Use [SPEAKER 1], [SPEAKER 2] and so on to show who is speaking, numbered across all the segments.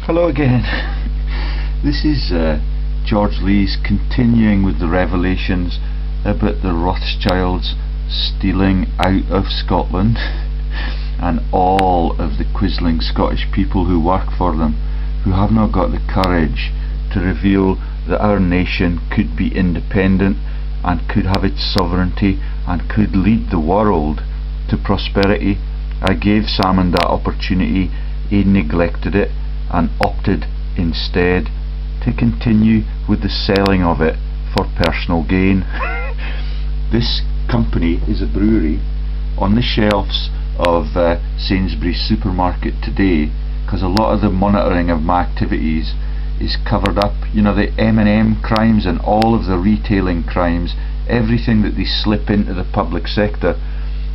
[SPEAKER 1] Hello again. This is George Lees continuing with the revelations about the Rothschilds stealing out of Scotland and all of the quisling Scottish people who work for them, who have not got the courage to reveal that our nation could be independent and could have its sovereignty and could lead the world to prosperity. I gave Salmon that opportunity. He neglected it and opted instead to continue with the selling of it for personal gain. This company is a brewery on the shelves of Sainsbury's supermarket today, because a lot of the monitoring of my activities is covered up. You know, the M&M crimes and all of the retailing crimes, everything that they slip into the public sector.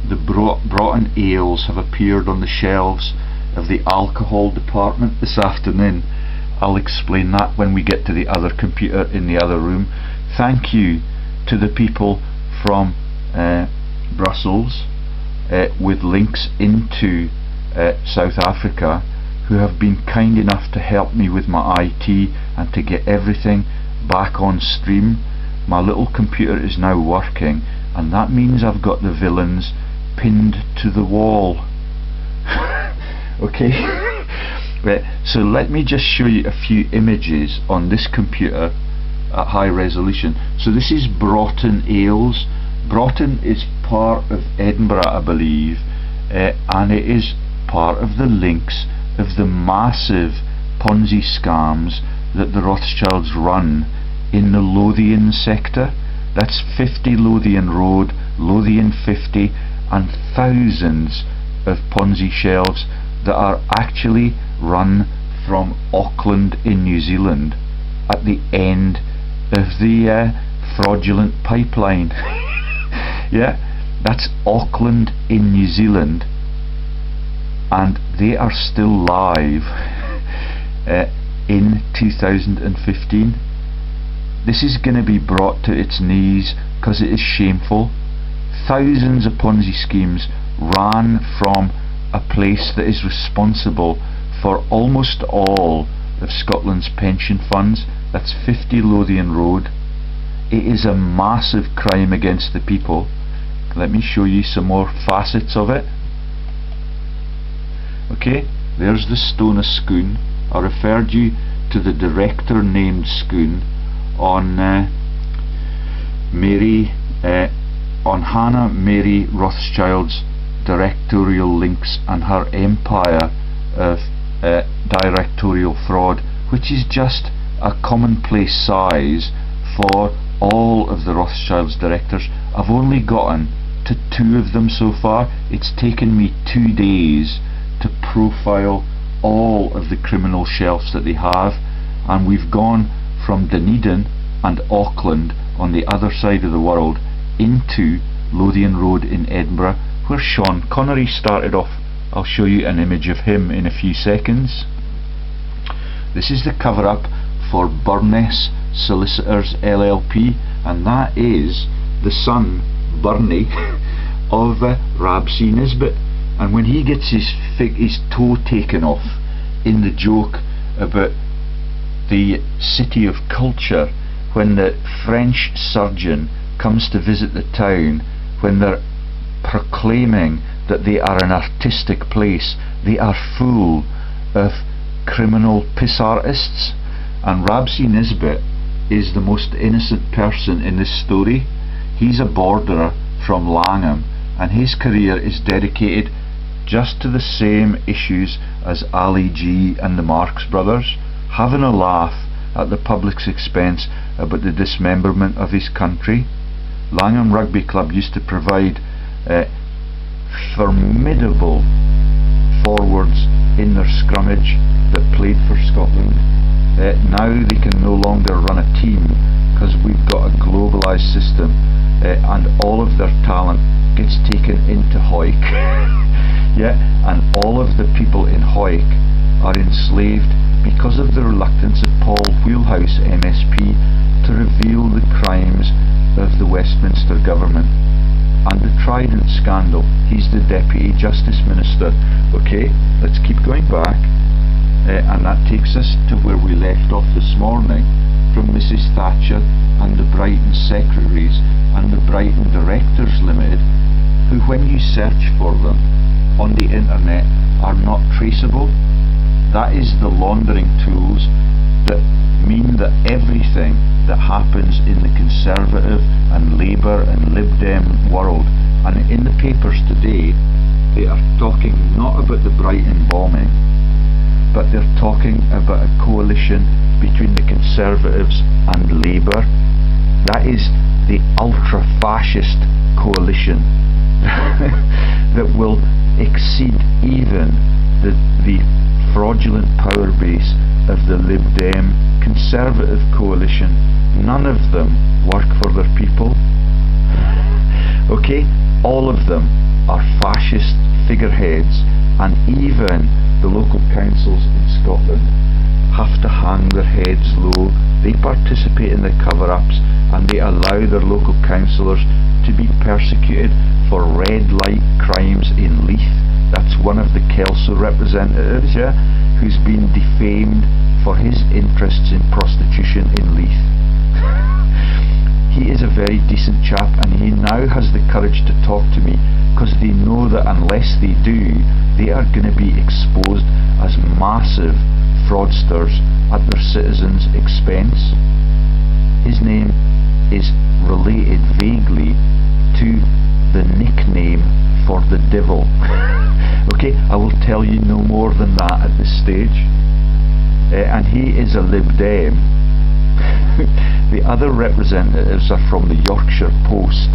[SPEAKER 1] The Broughton ales have appeared on the shelves of the alcohol department this afternoon. I'll explain that when we get to the other computer in the other room. Thank you to the people from Brussels with links into South Africa, who have been kind enough to help me with my IT and to get everything back on stream. My little computer is now working, and that means I've got the villains pinned to the wall. Okay. So let me just show you a few images on this computer at high resolution. So this is Broughton Ales. Broughton is part of Edinburgh, I believe, and it is part of the links of the massive Ponzi scams that the Rothschilds run in the Lothian sector. That's 50 Lothian Road, Lothian 50, and thousands of Ponzi shelves that are actually run from Auckland in New Zealand at the end of the fraudulent pipeline. Yeah, that's Auckland in New Zealand, and they are still live in 2015. This is going to be brought to its knees because it is shameful. Thousands of Ponzi schemes ran from a place that is responsible for almost all of Scotland's pension funds. That's 50 Lothian Road. It is a massive crime against the people. Let me show you some more facets of it. Okay, there's the stone of Scone. I referred you to the director named Scone on on Hannah Mary Rothschild's directorial links and her empire of directorial fraud, which is just a commonplace size for all of the Rothschild's directors. I've only gotten to 2 of them so far. It's taken me 2 days to profile all of the criminal shelves that they have, and we've gone from Dunedin and Auckland on the other side of the world into Lothian Road in Edinburgh, where Sean Connery started off. I'll show you an image of him in a few seconds. This is the cover up for Burness Solicitors LLP, and that is the son, Bernie, of Rab C Nesbit. And when he gets his toe taken off in the joke about the city of culture, when the French surgeon comes to visit the town, when they're proclaiming that they are an artistic place, they are full of criminal piss artists. And Rab C Nesbit is the most innocent person in this story. He's a borderer from Langham, and his career is dedicated just to the same issues as Ali G and the Marx Brothers, having a laugh at the public's expense about the dismemberment of his country. Langham Rugby Club used to provide formidable forwards in their scrummage that played for Scotland. Now they can no longer run a team because we've got a globalised system, and all of their talent gets taken into Hawick. Yeah, and all of the people in Hawick are enslaved because of the reluctance of Paul Wheelhouse MSP to reveal the crimes of the Westminster government and the Trident scandal. He's the Deputy Justice Minister. Okay, let's keep going back. and that takes us to where we left off this morning, from Mrs Thatcher and the Brighton secretaries and the Brighton Directors Limited, who, when you search for them on the internet, are not traceable. That is the laundering tools that mean that everything that happens in the Conservative and Labour and Lib Dem world, and in the papers today, they are talking not about the Brighton bombing, but they're talking about a coalition between the Conservatives and Labour. That is the ultra-fascist coalition that will exceed even the fraudulent power base of the Lib Dem Conservative coalition. None of them work for their people. Okay? All of them are fascist figureheads, and even the local councils in Scotland have to hang their heads low. They participate in the cover-ups, and they allow their local councillors to be persecuted for red light crimes in Leith. That's one of the Kelso representatives, yeah, who's been defamed for his interests in prostitution in Leith. He is a very decent chap, and he now has the courage to talk to me, because they know that unless they do, they are going to be exposed as massive fraudsters at their citizens' expense. His name is related vaguely to the nickname for the devil. Okay, I will tell you no more than that at this stage. And he is a Lib Dem. The other representatives are from the Yorkshire Post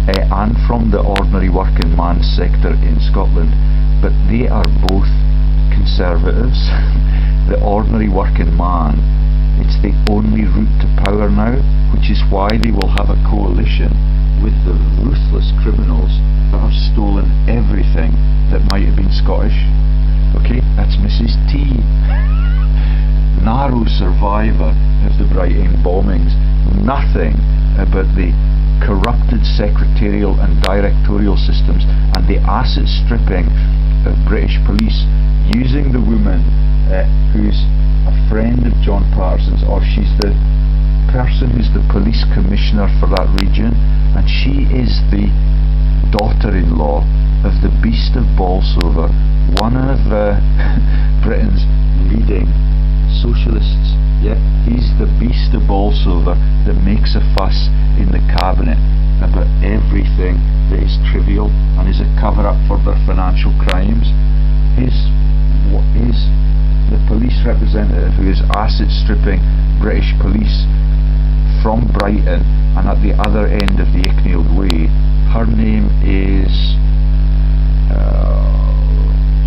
[SPEAKER 1] and from the ordinary working man sector in Scotland, but they are both Conservatives. The ordinary working man, it's the only route to power now, which is why they will have a coalition with the ruthless criminals that have stolen everything that might have been Scottish. Okay, that's Mrs T. Narrow survivor of the Brighton bombings. Nothing about the corrupted secretarial and directorial systems and the asset stripping of British police, using the woman who's a friend of John Patterson's, or she's the person who's the police commissioner for that region, and she is the daughter-in-law of the beast of Balfour, one of Britain's leading socialists. Yeah, he's the beast of Balfour that makes a fuss in the cabinet about everything that is trivial and is a cover-up for their financial crimes. The police representative who is asset stripping British police from Brighton and at the other end of the Icknield Way, her name is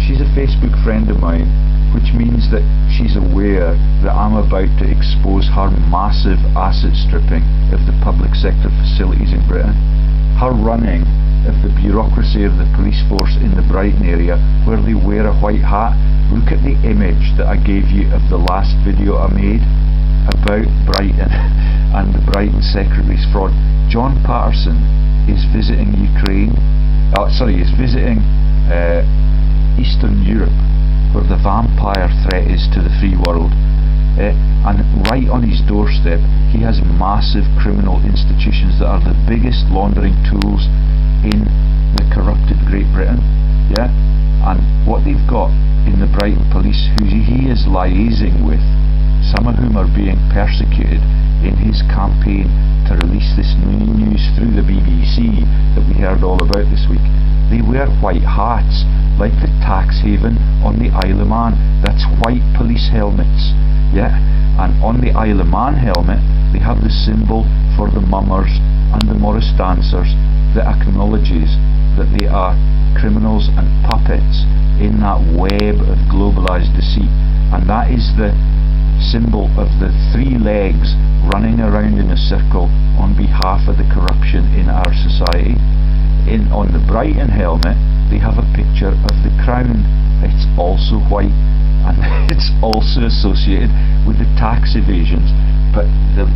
[SPEAKER 1] she's a Facebook friend of mine, which means that she's aware that I'm about to expose her massive asset stripping of the public sector facilities in Britain. Her running of the bureaucracy of the police force in the Brighton area, where they wear a white hat. Look at the image that I gave you of the last video I made about Brighton and the Brighton secretary's fraud. John Patterson is visiting Ukraine, is visiting Eastern Europe, where the vampire threat is to the free world, and right on his doorstep he has massive criminal institutions that are the biggest laundering tools in the corrupted Great Britain. Yeah, and what they've got in the Brighton police, who he is liaising with, some of whom are being persecuted in his campaign to release this news through the BBC that we heard all about this week. They wear white hats, like the tax haven on the Isle of Man. That's white police helmets. Yeah, and on the Isle of Man helmet they have the symbol for the mummers and the Morris dancers that acknowledges that they are criminals and puppets in that web of globalised deceit, and that is the symbol of the three legs running around in a circle on behalf of the corruption in our society. On the Brighton helmet they have a picture of the crown. It's also white, and it's also associated with the tax evasions, but the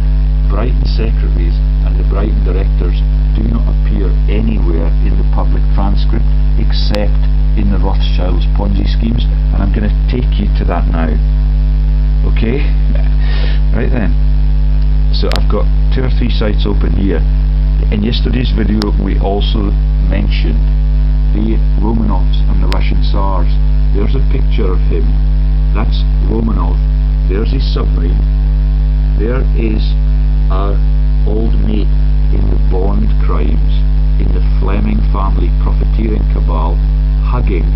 [SPEAKER 1] Brighton secretaries and the Brighton directors do not appear anywhere in the public transcript except in the Rothschild's Ponzi schemes, and I'm going to take you to that now. Okay? Right then. So I've got 2 or 3 sites open here. In yesterday's video we also mentioned the Romanovs and the Russian Tsars. There's a picture of him. That's Romanov. There's his submarine. There is our old mate in the Bond crimes, in the Fleming family profiteering cabal, hugging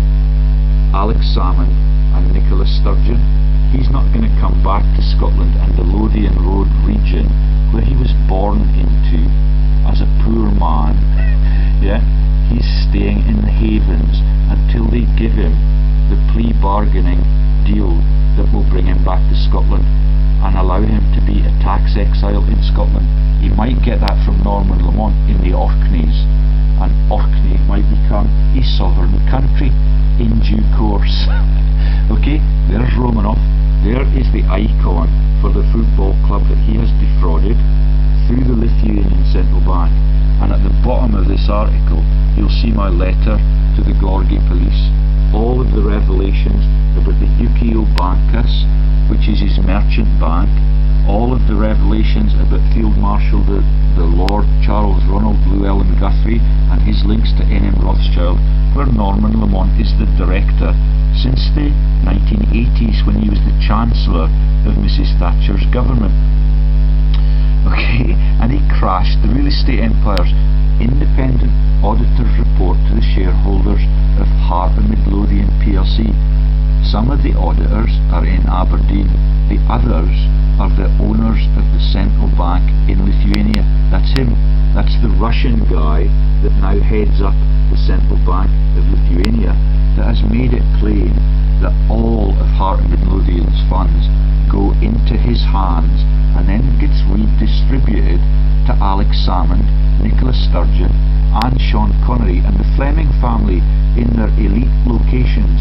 [SPEAKER 1] Alex Salmond and Nicholas Sturgeon. He's not going to come back to Scotland and the Lothian Road region where he was born into as a poor man. Yeah, he's staying in the Havens until they give him the plea bargaining deal that will bring him back to Scotland and allow him to be a tax exile in Scotland. He might get that from Norman Lamont in the Orkneys, and Orkney might become a sovereign country in due course. Okay, there's Romanov. There is the icon for the football club that he has defrauded through the Lithuanian Central Bank. And at the bottom of this article you'll see my letter to the Gorgie police, all of the revelations about the Ukio Bankas, which is his merchant bank, all of the revelations about Field Marshal the Lord Charles Ronald Llewellyn Guthrie and his links to N.M. Rothschild, where Norman Lamont is the director since the 1980s when he was the Chancellor of Mrs. Thatcher's government. Okay, and he crashed the real estate empire's independent auditor's report to the shareholders of Hart and Midlothian plc. Some of the auditors are in Aberdeen, the others are the owners of the central bank in Lithuania. That's him. That's the Russian guy that now heads up the central bank of Lithuania, that has made it plain that all of Hart and Midlothian's funds go into his hands and then gets redistributed to Alex Salmond, Nicholas Sturgeon and Sean Connery and the Fleming family in their elite locations.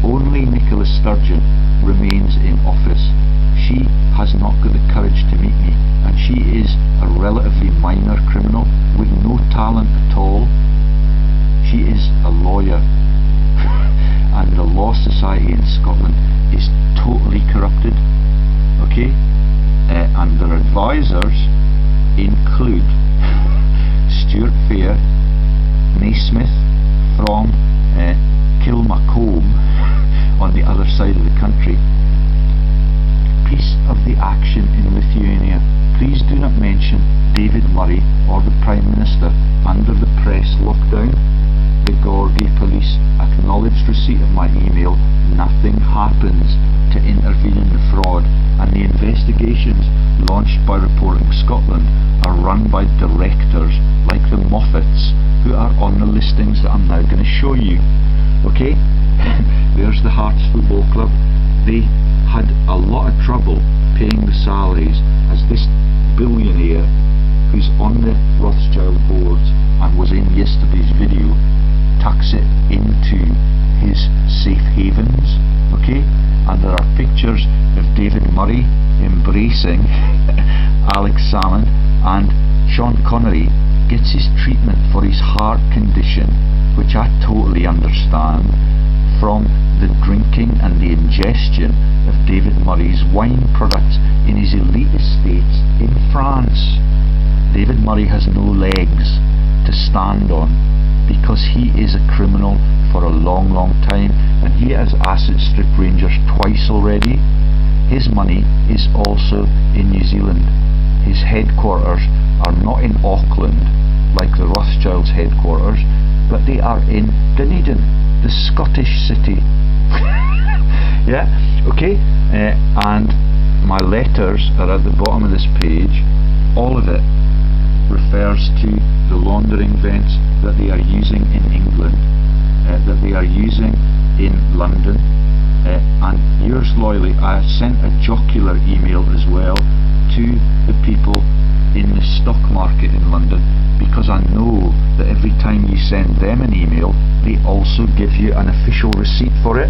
[SPEAKER 1] Only Nicholas Sturgeon remains in office. She has not got the courage to meet me, and she is a relatively minor criminal with no talent at all. She is a lawyer and the Law Society in Scotland is totally corrupted. Okay? And their advisors include Stuart Fair, Naismith from Kilmacombe on the other side of the country. Piece of the action in Lithuania. Please do not mention David Murray or the Prime Minister under the press lockdown. The Gorgie police acknowledged receipt of my email. Nothing happens to intervene in the fraud, and the investigations launched by Reporting Scotland are run by directors like the Moffats, who are on the listings that I'm now going to show you. Okay, there's the Hearts Football Club. They had a lot of trouble paying the salaries as this billionaire who's on the Rothschild boards and was in yesterday's video tucks it into his safe havens. Okay, and there are pictures of David Murray embracing Alex Salmond, and Sean Connery gets his treatment for his heart condition, which I totally understand, from the drinking and the ingestion of David Murray's wine products in his elite estates in France. David Murray has no legs to stand on because he is a criminal for a long time, and he has asset strip rangers twice already. His money is also in New Zealand. His headquarters are not in Auckland like the Rothschild's headquarters, but they are in Dunedin, the Scottish city. Yeah, okay, and my letters are at the bottom of this page. All of it refers to the laundering vents that they are using in England, that they are using in London, and yours loyally, I sent a jocular email as well to the people in the stock market in London, because I know that every time you send them an email they also give you an official receipt for it.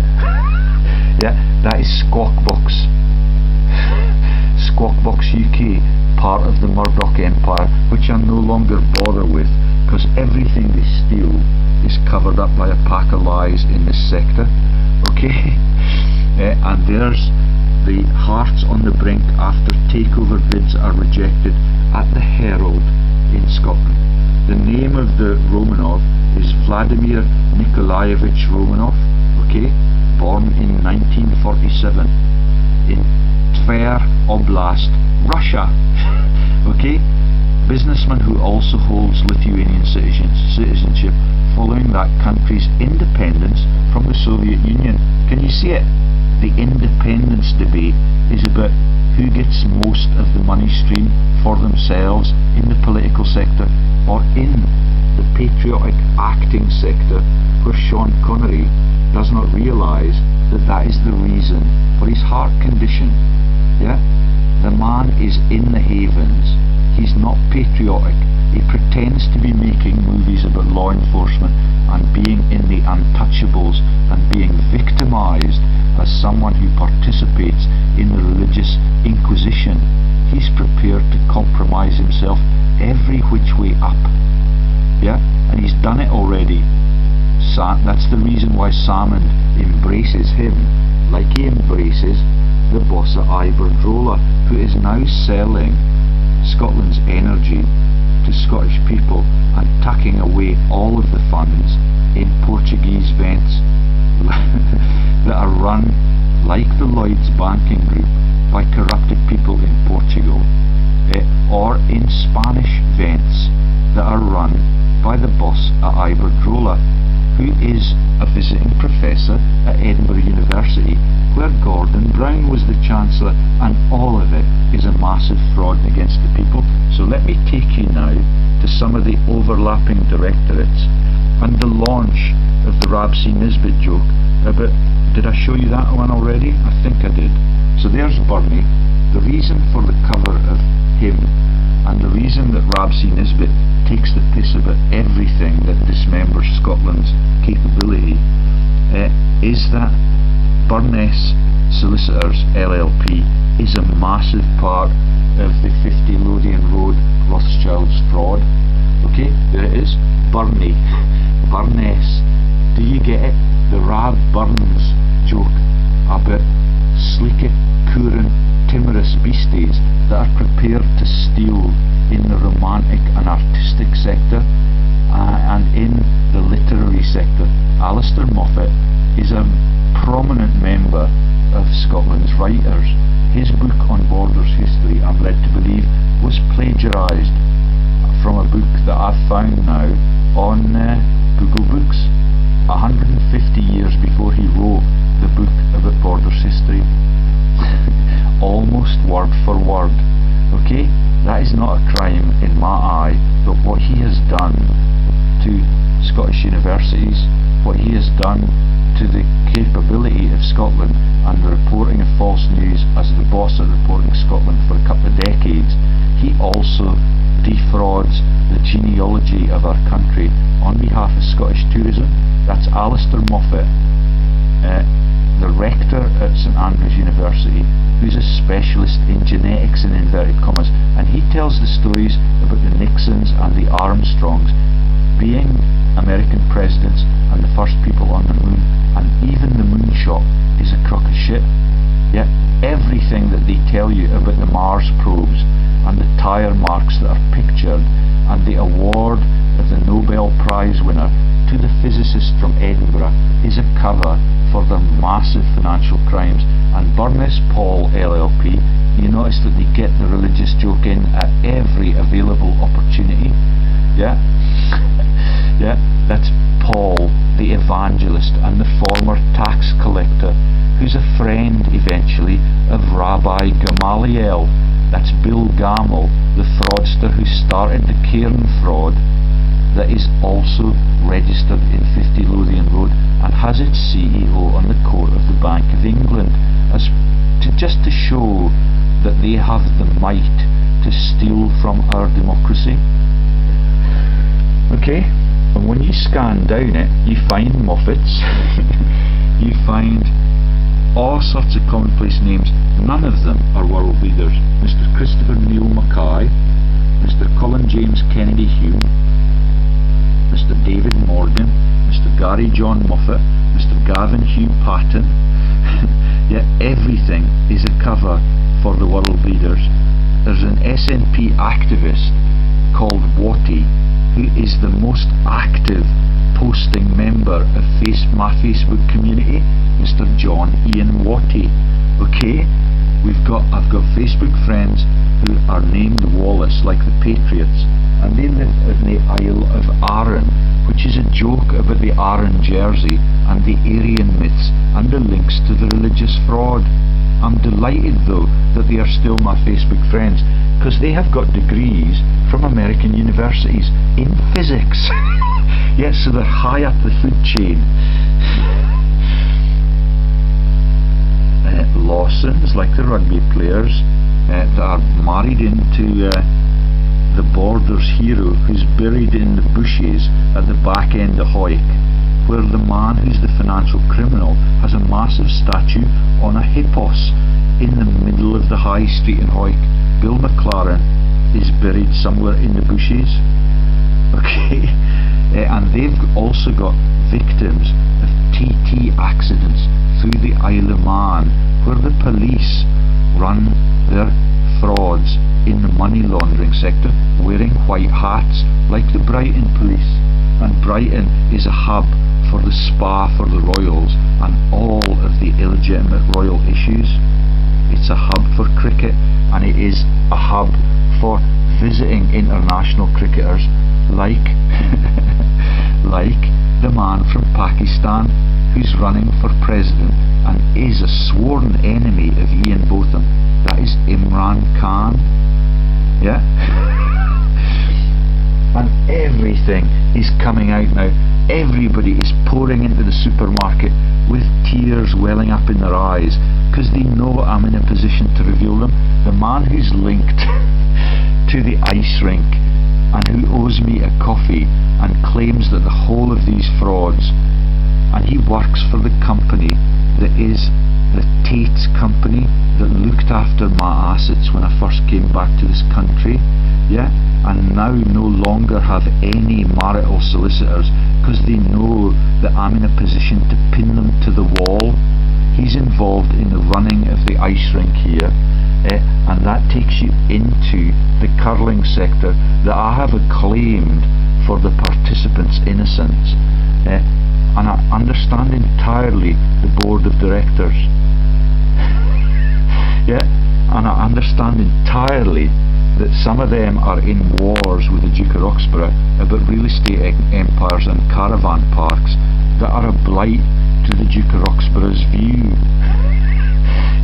[SPEAKER 1] Yeah, that is Squawk Box. Squawk Xbox UK, part of the Murdoch Empire, which I no longer bother with, because everything they steal is covered up by a pack of lies in this sector. Okay? And there's the Hearts on the Brink after takeover bids are rejected at the Herald in Scotland. The name of the Romanov is Vladimir Nikolaevich Romanov, okay, born in 1947 in Tver Oblast, Russia. Okay, businessman who also holds Lithuanian citizenship following that country's independence from the Soviet Union. Can you see it? The independence debate is about who gets most of the money stream for themselves in the political sector or in the patriotic acting sector, where Sean Connery does not realise that that is the reason for his heart condition. Yeah? The man is in the havens. He's not patriotic. He pretends to be making movies about law enforcement and being in the untouchables and being victimised as someone who participates in the religious inquisition. He's prepared to compromise himself every which way up. Yeah, and he's done it already. That's the reason why Salmond embraces him, like he embraces the boss at Iberdrola, who is now selling Scotland's energy to Scottish people and tucking away all of the funds in Portuguese vents that are run, like the Lloyds banking group, by corrupted people in Portugal, or in Spanish vents that are run by the boss at Iberdrola, who is a visiting professor at Edinburgh University, where Gordon Brown was the Chancellor, and all of it is a massive fraud against the people. So let me take you now to some of the overlapping directorates and the launch of the Rab C Nesbit joke about, did I show you that one already? I think I did. So there's Bernie. The reason for the cover of him and the reason that Rab C Nesbit takes the piss about everything that dismembers Scotland's capability is that Burness Solicitors LLP is a massive part of the 50 Lothian Road Rothschild's fraud. Okay, there it is. Burness. Do you get it? The Rab Burns joke about sleekit, coorin, timorous beasties that are prepared to steal in the romantic and artistic sector and in the literary sector. Alistair Moffat is a prominent member of Scotland's writers. His book on Borders history, I'm led to believe, was plagiarised from a book that I've found now on Google Books, 150 years before he wrote the book about Borders history. Almost word for word. Okay, that is not a crime in my eye, but what he has done to Scottish universities, what he has done to the capability of Scotland and the reporting of false news as the boss at Reporting Scotland for a couple of decades, he also defrauds the genealogy of our country on behalf of Scottish tourism. That's Alistair Moffat, the rector at St Andrews University, who's a specialist in genetics in inverted commas, and he tells the stories about the Nixons and the Armstrongs being American presidents and the first people on the moon, and even the moonshot is a crock of shit. Yet everything that they tell you about the Mars probes and the tyre marks that are pictured and the award of the Nobel Prize winner to the physicist from Edinburgh is a cover for their massive financial crimes. And Burness Paul LLP, you notice that they get the religious joke in at every available opportunity. Yeah? Yeah, that's Paul the evangelist and the former tax collector, who's a friend eventually of Rabbi Gamaliel. That's Bill Gamel, the fraudster who started the Cairn fraud that is also registered in 50 Lothian Road and has its CEO on the court of the Bank of England, just to show that they have the might to steal from our democracy. Okay, and when you scan down it, you find Moffats, you find all sorts of commonplace names, none none of them are world leaders. Mr. Christopher Neil Mackay, Mr. Colin James Kennedy Hume, Mr. David Morgan, Mr. Gary John Moffat, Mr. Gavin Hugh Patton. Yet everything is a cover for the world leaders. There's an SNP activist called Watty, who is the most active posting member of my Facebook community, Mr. John Ian Watty. Okay, I've got Facebook friends who are named Wallace, like the Patriots, and they live in the Isle of Arran, which is a joke about the Arran Jersey and the Aryan myths and the links to the religious fraud. I'm delighted though that they are still my Facebook friends, because they have got degrees from American universities in physics. Yes, so they're high up the food chain. Lawsons, like the rugby players, that are married into the Borders hero, who's buried in the bushes at the back end of Hawick, where the man who's the financial criminal has a massive statue on a hippos in the middle of the high street in Hawick. Bill McLaren is buried somewhere in the bushes. Okay, and they've also got victims of TT accidents through the Isle of Man, where the police run their frauds in the money laundering sector wearing white hats like the Brighton police. And Brighton is a hub for the spa for the royals and all of the illegitimate royal issues. It's a hub for cricket, and it is a hub for visiting international cricketers like like the man from Pakistan who's running for president and is a sworn enemy of Ian Botham. That is Imran Khan. Yeah. And everything is coming out now. Everybody is pouring into the supermarket with tears welling up in their eyes, because they know I'm in a position to reveal them. The man who's linked to the ice rink and who owes me a coffee and claims that the whole of these frauds, and he works for the company that is the Tate's company that looked after my assets when I first came back to this country, yeah, and now no longer have any marital solicitors because they know that I'm in a position to pin them to the wall. He's involved in the running of the ice rink here, and that takes you into the curling sector that I have acclaimed for the participants' innocence, and I understand entirely the board of directors. Yeah, and I understand entirely that some of them are in wars with the Duke of Roxburgh about real estate empires and caravan parks that are a blight to the Duke of Roxburgh's view.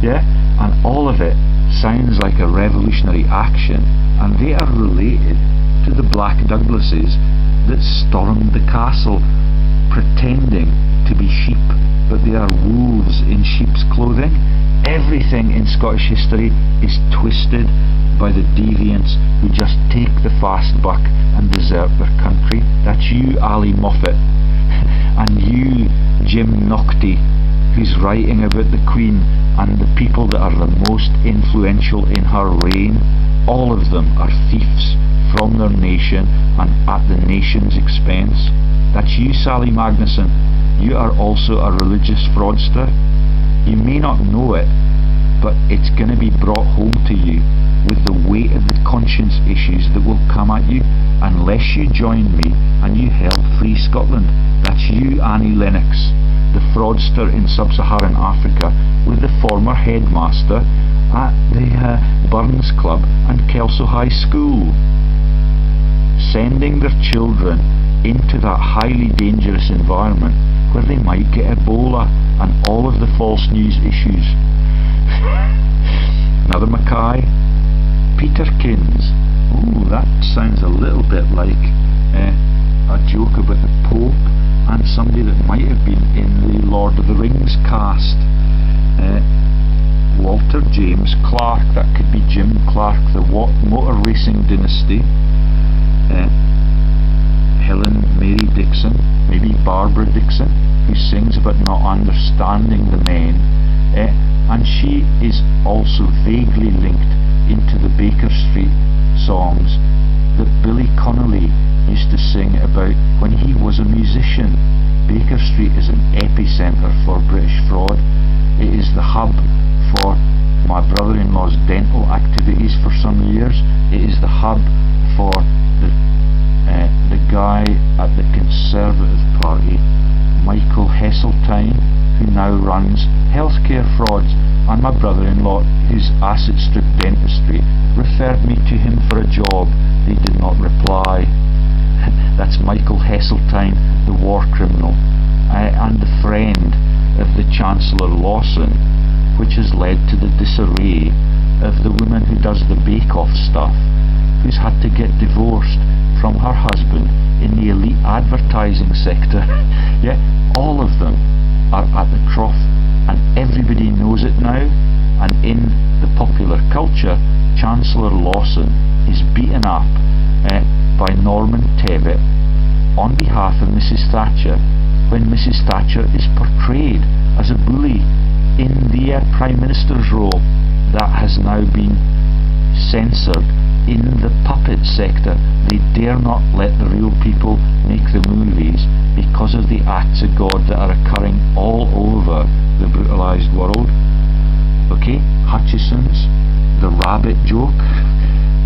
[SPEAKER 1] Yeah, and all of it sounds like a revolutionary action, and they are related to the Black Douglases that stormed the castle pretending to be sheep, but they are wolves in sheep's clothing. Everything in Scottish history is twisted by the deviants who just take the fast buck and desert their country. That's you, Ali Moffat, and you, Jim Naughtie, who's writing about the Queen and the people that are the most influential in her reign. All of them are thieves from their nation and at the nation's expense. That's you, Sally Magnuson. You are also a religious fraudster. You may not know it, but it's going to be brought home to you with the weight of the conscience issues that will come at you unless you join me and you help free Scotland. That's you, Annie Lennox, the fraudster in sub-Saharan Africa with the former headmaster at the Burns Club and Kelso High School, sending their children into that highly dangerous environment where they might get Ebola and all of the false news issues. Another Mackay, Peterkins. Ooh, that sounds a little bit like a joke about the Pope and somebody that might have been in the Lord of the Rings cast. Walter James Clark, that could be Jim Clark, the motor racing dynasty. Helen Mary Dixon, maybe Barbara Dixon, who sings about not understanding the men, and she is also vaguely linked into the Baker Street songs that Billy Connolly used to sing about when he was a musician. Baker Street is an epicentre for British fraud. It is the hub for my brother-in-law's dental activities for some years. It is the hub for the guy at the Conservative Party, Michael Heseltine, who now runs healthcare frauds, and my brother-in-law, whose acid strip dentistry, referred me to him for a job. He did not reply. That's Michael Heseltine, the war criminal, and the friend of the Chancellor Lawson, which has led to the disarray of the woman who does the bake-off stuff, who's had to get divorced from her husband in the elite advertising sector. Yeah, all of them are at the trough, and everybody knows it now. And in the popular culture, Chancellor Lawson is beaten up by Norman Tebbit on behalf of Mrs Thatcher, when Mrs Thatcher is portrayed as a bully in the Prime Minister's role. That has now been censored in the puppet sector. They dare not let the real people make the movies because of the acts of God that are occurring all over the brutalised world. Okay, Hutchison's, the rabbit joke.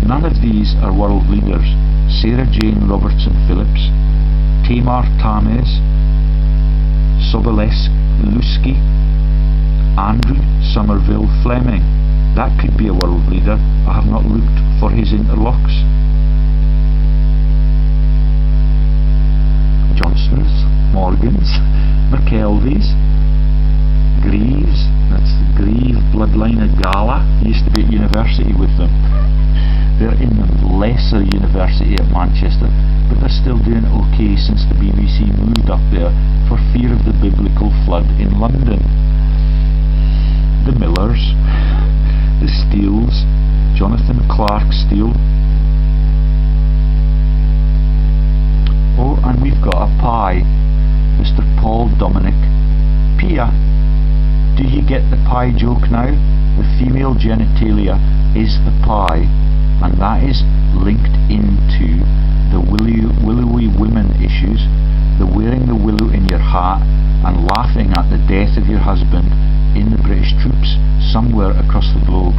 [SPEAKER 1] None of these are world leaders. Sarah Jane Robertson Phillips, Tamar Tamez, Sobolewski, Andrew Somerville Fleming. That could be a world leader. I have not looked for his interlocks. Johnsons, Morgans, McKelveys, Greaves. That's the Grieve bloodline of Gala. He used to be at university with them. They're in the lesser university at Manchester, but they're still doing okay since the BBC moved up there for fear of the biblical flood in London. The Millers, the Steeles, Jonathan Clark Steele. Oh, and we've got a pie, Mr. Paul Dominic Pia. Do you get the pie joke now? The female genitalia is the pie, and that is linked into the willowy women issues, the wearing the willow in your hat and laughing at the death of your husband in the British troops somewhere across the globe.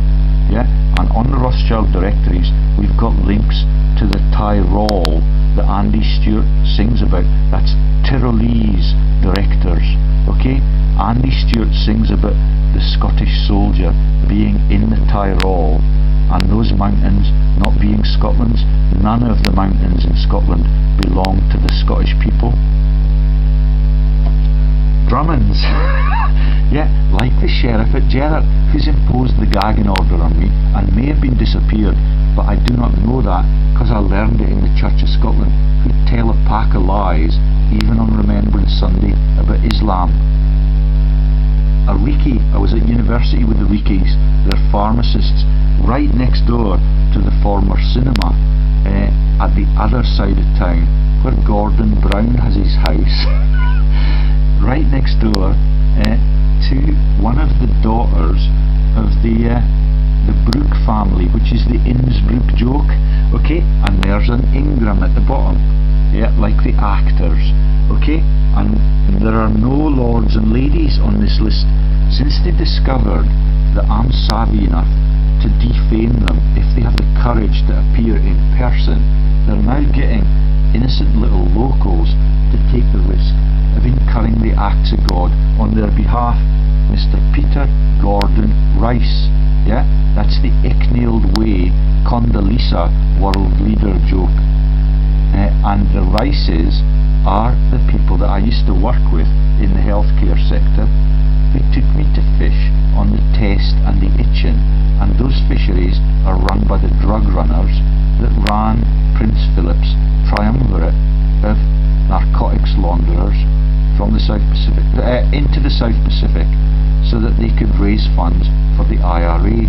[SPEAKER 1] Yeah, and on the Rothschild directories we've got links to the Tyrol that Andy Stewart sings about. That's Tyrolese directors. Okay, Andy Stewart sings about the Scottish soldier being in the Tyrol, and those mountains not being Scotland's. None of the mountains in Scotland belong to the Scottish people. Drummonds. Yeah, like the sheriff at Gerrard, who's imposed the gagging order on me and may have been disappeared, but I do not know that because I learned it in the Church of Scotland, who tell a pack of lies even on Remembrance Sunday about Islam. A Riki, I was at university with the Rikis. They're pharmacists right next door to the former cinema at the other side of town where Gordon Brown has his house. Right next door to one of the daughters of the Brooke family, which is the Innsbruck joke. Okay, and there's an Ingram at the bottom. Yeah, like the actors. Okay, and there are no lords and ladies on this list since they discovered that I'm savvy enough to defame them if they have the courage to appear in person. They're now getting innocent little locals to take the risk of incurring the acts of God on their behalf. Mr. Peter Gordon Rice. Yeah, that's the Icknield Way Condoleezza world leader joke. And the Rices are the people that I used to work with in the healthcare sector, who took me to fish on the Test and the Itchen, and those fisheries are run by the drug runners that ran Prince Philip's triumvirate of narcotics launderers from the South Pacific into the South Pacific, so that they could raise funds for the IRA.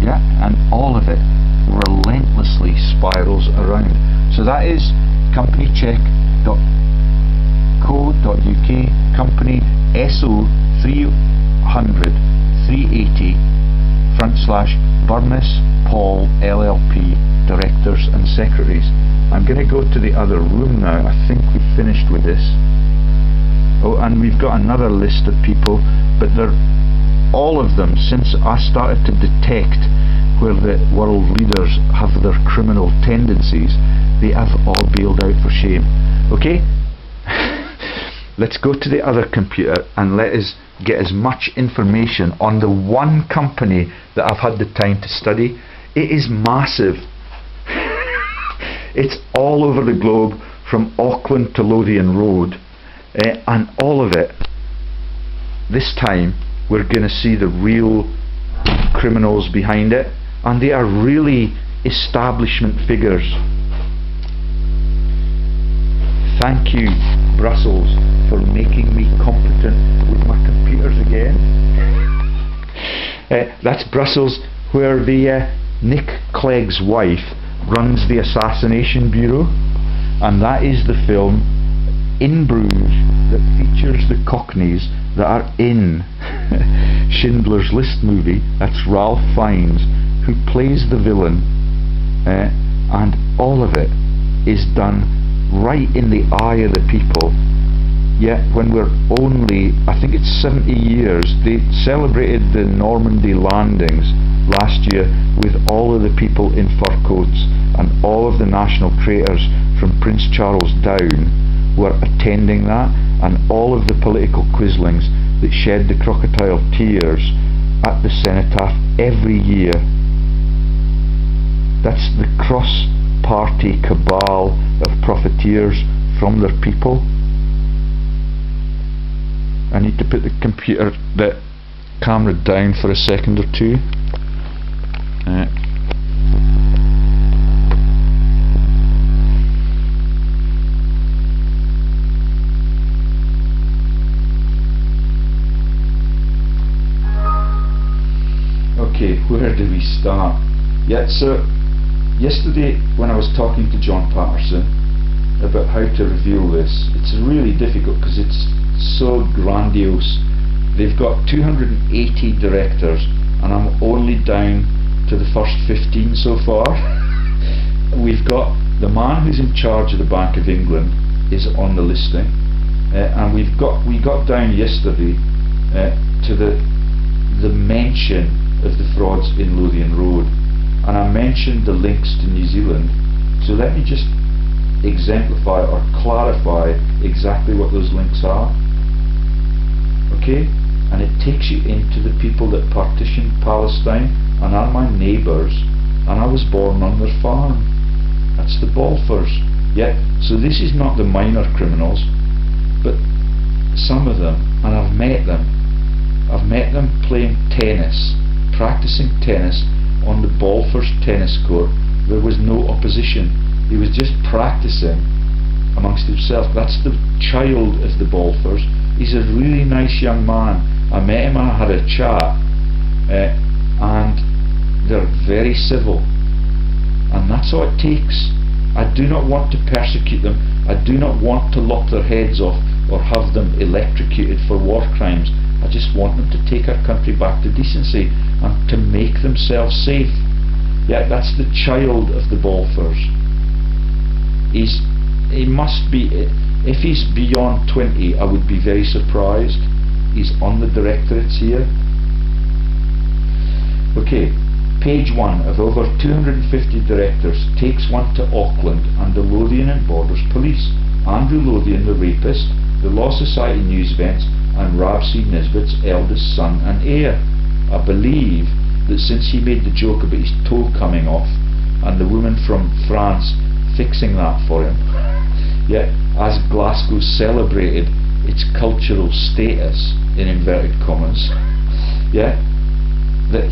[SPEAKER 1] Yeah, and all of it relentlessly spirals around. So that is companycheck.co.uk, company SO 300 380 /Burness Paul LLP Directors and Secretaries. I'm going to go to the other room now. I think we've finished with this. Oh, and we've got another list of people, but they're all of them, since I started to detect where the world leaders have their criminal tendencies, they have all bailed out for shame. Okay? Let's go to the other computer and let us get as much information on the one company that I've had the time to study. It is massive. It's all over the globe, from Auckland to Lothian Road, and all of it. This time we're going to see the real criminals behind it, and they are really establishment figures. Thank you, Brussels, for making me competent with my computers again. That's Brussels, where the Nick Clegg's wife runs the Assassination Bureau, and that is the film In Bruges that features the Cockneys that are in Schindler's List movie. That's Ralph Fiennes who plays the villain, and all of it is done right in the eye of the people. Yet when we're only, I think it's 70 years, they celebrated the Normandy landings last year with all of the people in fur coats, and all of the national traitors from Prince Charles down were attending that, and all of the political quislings that shed the crocodile tears at the cenotaph every year. That's the cross-party cabal of profiteers from their people. I need to put the camera down for a second or two. Okay, where do we start? Yeah, so yesterday when I was talking to John Patterson about how to reveal this, it's really difficult because it's so grandiose. They've got 280 directors and I'm only down to the first 15 so far. We've got the man who's in charge of the Bank of England is on the listing, and we got down yesterday to the mention of the frauds in Lothian Road, and I mentioned the links to New Zealand. So let me just exemplify or clarify exactly what those links are. Okay, and it takes you into the people that partitioned Palestine and are my neighbours, and I was born on their farm. That's the Balfours. Yeah, so this is not the minor criminals, but some of them, and I've met them. I've met them playing tennis, practicing tennis on the Balfour's tennis court. There was no opposition. He was just practicing amongst himself. That's the child of the Balfours. He's a really nice young man. I met him, I had a chat, and they're very civil, and that's all it takes. I do not want to persecute them. I do not want to lop their heads off or have them electrocuted for war crimes. I just want them to take our country back to decency and to make themselves safe. Yeah, that's the child of the Balfours. He must be, if he's beyond 20, I would be very surprised. He's on the directorates here. Okay, page 1 of over 250 directors takes one to Auckland and the Lothian and Borders Police. Andrew Lothian, the rapist, the Law Society news events, and Rab C Nesbit's eldest son and heir. I believe that since he made the joke about his toe coming off and the woman from France fixing that for him, yeah, as Glasgow celebrated its cultural status, in inverted commas, yeah, that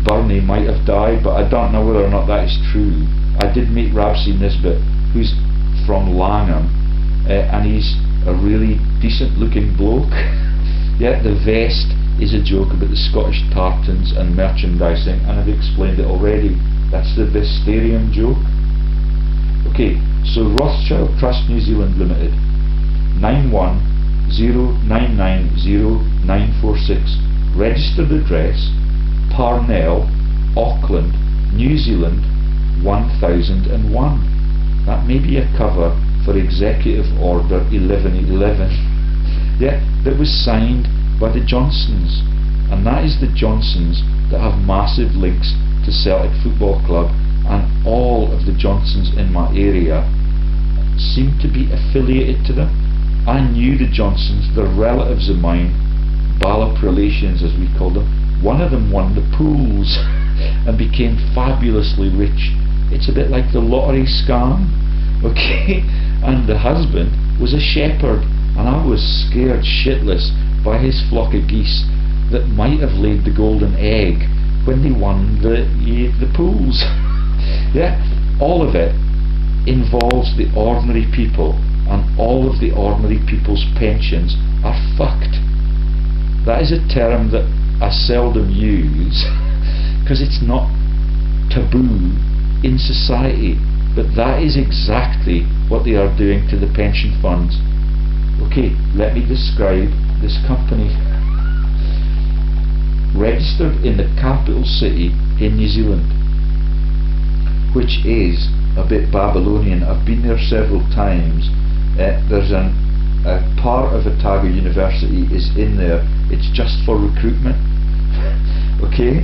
[SPEAKER 1] Bernie might have died, but I don't know whether or not that is true. I did meet Rab C Nesbit, who's from Langham, and he's a really decent looking bloke. Yeah, the vest is a joke about the Scottish tartans and merchandising, and I've explained it already. That's the Vesterium joke. Okay, so Rothschild Trust New Zealand Limited, 91099096, registered address, Parnell, Auckland, New Zealand, 1001. That may be a cover for Executive Order 1111. Yeah, that was signed by the Johnsons, and that is the Johnsons that have massive links to Celtic Football Club, and all of the Johnsons in my area seem to be affiliated to them. I knew the Johnsons, they're relatives of mine, Ballop relations as we call them. One of them won the pools and became fabulously rich. It's a bit like the lottery scam, okay? And the husband was a shepherd, and I was scared shitless by his flock of geese that might have laid the golden egg when they won the pools. Yeah, all of it involves the ordinary people, and all of the ordinary people's pensions are fucked. That is a term that I seldom use because it's not taboo in society, but that is exactly what they are doing to the pension funds. Okay, let me describe this company. Registered in the capital city in New Zealand, which is a bit Babylonian. I've been there several times. There's a part of Otago University is in there. It's just for recruitment. Okay,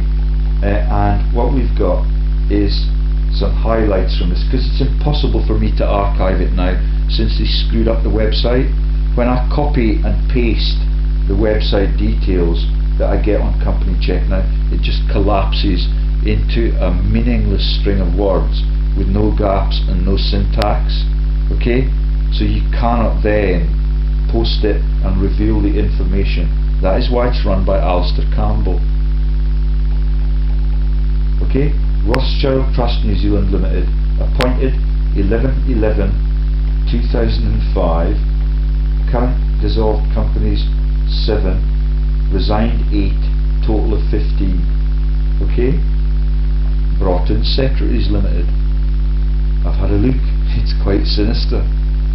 [SPEAKER 1] and what we've got is some highlights from this, because it's impossible for me to archive it now since they screwed up the website. When I copy and paste the website details that I get on Company Check now, it just collapses into a meaningless string of words with no gaps and no syntax. Okay, so you cannot then post it and reveal the information. That is why it's run by Alistair Campbell. Okay, Rothschild Trust New Zealand Limited, appointed 11/11/2005, current dissolved companies 7, resigned 8, total of 15. Okay, Broughton Secretaries Limited. I've had a look, it's quite sinister.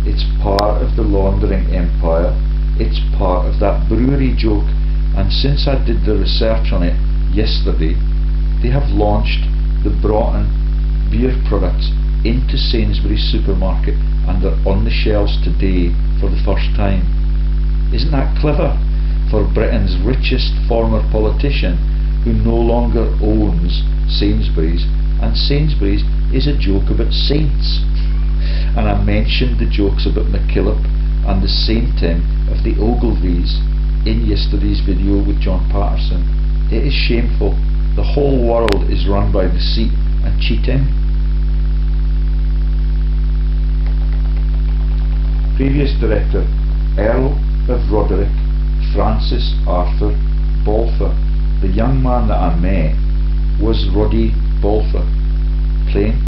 [SPEAKER 1] It's part of the laundering empire, it's part of that brewery joke, and since I did the research on it yesterday, they have launched the Broughton beer products into Sainsbury's supermarket, and they're on the shelves today for the first time. Isn't that clever for Britain's richest former politician who no longer owns Sainsbury's, and Sainsbury's is a joke about saints. And I mentioned the jokes about MacKillop and the sainting of the Ogilvies in yesterday's video with John Patterson. It is shameful. The whole world is run by deceit and cheating. Previous director, Earl of Roderick Francis Arthur Balfour. The young man that I met was Roddy Balfour.